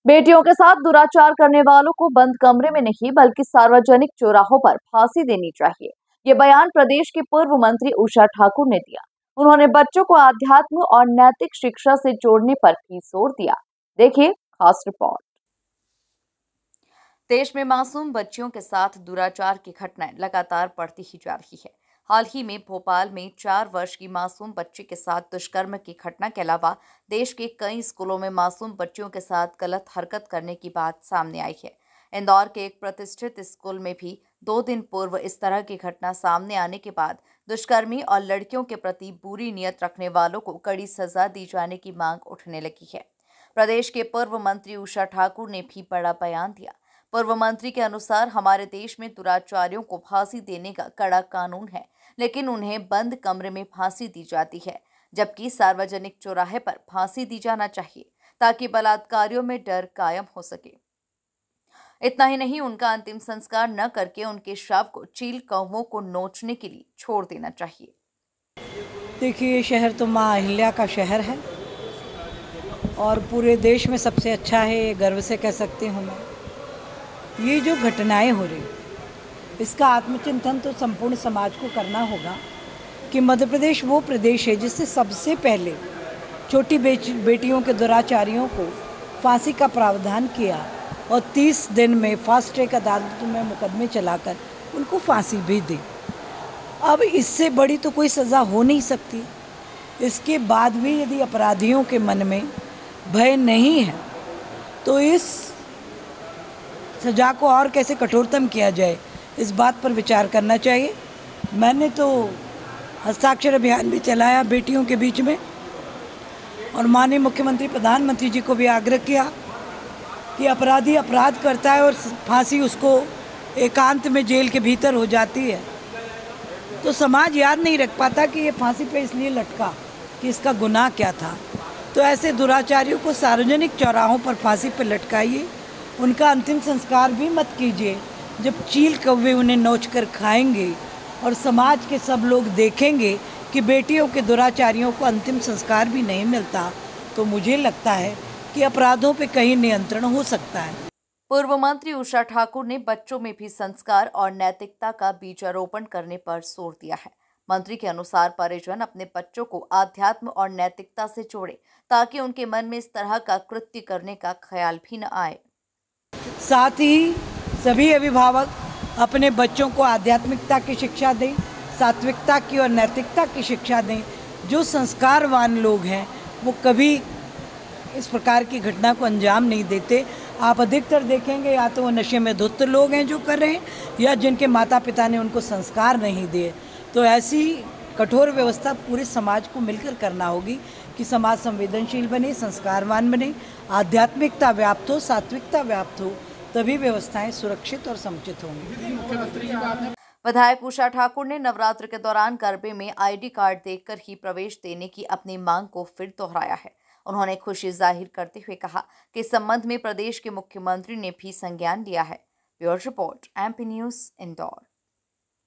बेटियों के साथ दुराचार करने वालों को बंद कमरे में नहीं बल्कि सार्वजनिक चौराहों पर फांसी देनी चाहिए। ये बयान प्रदेश के पूर्व मंत्री उषा ठाकुर ने दिया। उन्होंने बच्चों को आध्यात्म और नैतिक शिक्षा से जोड़ने पर भी जोर दिया। देखिए खास रिपोर्ट। देश में मासूम बच्चियों के साथ दुराचार की घटनाएं लगातार बढ़ती ही जा रही है। हाल ही में भोपाल में 4 वर्ष की मासूम बच्ची के साथ दुष्कर्म की घटना के अलावा देश के कई स्कूलों में मासूम बच्चियों के साथ गलत हरकत करने की बात सामने आई है। इंदौर के एक प्रतिष्ठित स्कूल में भी 2 दिन पूर्व इस तरह की घटना सामने आने के बाद दुष्कर्मी और लड़कियों के प्रति बुरी नीयत रखने वालों को कड़ी सजा दी जाने की मांग उठने लगी है। प्रदेश के पूर्व मंत्री उषा ठाकुर ने भी बड़ा बयान दिया। पूर्व मंत्री के अनुसार हमारे देश में दुराचारियों को फांसी देने का कड़ा कानून है, लेकिन उन्हें बंद कमरे में फांसी दी जाती है, जबकि सार्वजनिक चौराहे पर फांसी दी जाना चाहिए ताकि बलात्कारियों में डर कायम हो सके। इतना ही नहीं, उनका अंतिम संस्कार न करके उनके शव को चील कौवों को नोचने के लिए छोड़ देना चाहिए। देखिए, ये शहर तो माँ अहिल्या का शहर है और पूरे देश में सबसे अच्छा है, ये गर्व से कह सकती हूँ मैं। ये जो घटनाएं हो रही, इसका आत्मचिंतन तो संपूर्ण समाज को करना होगा कि मध्य प्रदेश वो प्रदेश है जिससे सबसे पहले छोटी बेटियों के दुराचारियों को फांसी का प्रावधान किया और 30 दिन में फास्ट ट्रैक अदालत में मुकदमे चलाकर उनको फांसी भी दी। अब इससे बड़ी तो कोई सज़ा हो नहीं सकती। इसके बाद भी यदि अपराधियों के मन में भय नहीं है तो इस सज़ा को और कैसे कठोरतम किया जाए, इस बात पर विचार करना चाहिए। मैंने तो हस्ताक्षर अभियान भी चलाया बेटियों के बीच में और माननीय मुख्यमंत्री प्रधानमंत्री जी को भी आग्रह किया कि अपराधी अपराध करता है और फांसी उसको एकांत में जेल के भीतर हो जाती है तो समाज याद नहीं रख पाता कि ये फांसी पे इसलिए लटका कि इसका गुनाह क्या था। तो ऐसे दुराचारियों को सार्वजनिक चौराहों पर फांसी पर लटकाइए, उनका अंतिम संस्कार भी मत कीजिए। जब चील कौवे उन्हें नोच कर खाएंगे और समाज के सब लोग देखेंगे कि बेटियों के दुराचारियों को अंतिम संस्कार भी नहीं मिलता, तो मुझे लगता है कि अपराधों पे कहीं नियंत्रण हो सकता है। पूर्व मंत्री उषा ठाकुर ने बच्चों में भी संस्कार और नैतिकता का बीजारोपण करने पर जोर दिया है। मंत्री के अनुसार परिजन अपने बच्चों को आध्यात्म और नैतिकता से जोड़े ताकि उनके मन में इस तरह का कृत्य करने का ख्याल भी न आए। साथ ही सभी अभिभावक अपने बच्चों को आध्यात्मिकता की शिक्षा दें, सात्विकता की और नैतिकता की शिक्षा दें। जो संस्कारवान लोग हैं वो कभी इस प्रकार की घटना को अंजाम नहीं देते। आप अधिकतर देखेंगे या तो वो नशे में धुत लोग हैं जो कर रहे हैं या जिनके माता पिता ने उनको संस्कार नहीं दिए। तो ऐसी कठोर व्यवस्था पूरे समाज को मिलकर करना होगी कि समाज संवेदनशील बने, संस्कारवान बने, आध्यात्मिकता व्याप्त हो, सात्विकता व्याप्त हो, तभी व्यवस्थाएं सुरक्षित और समुचित होंगी। विधायक उषा ठाकुर ने नवरात्र के दौरान गरबे में आईडी कार्ड देखकर ही प्रवेश देने की अपनी मांग को फिर दोहराया है। उन्होंने खुशी जाहिर करते हुए कहा कि इस संबंध में प्रदेश के मुख्यमंत्री ने भी संज्ञान लिया है। Bureau report, MP news, Indore.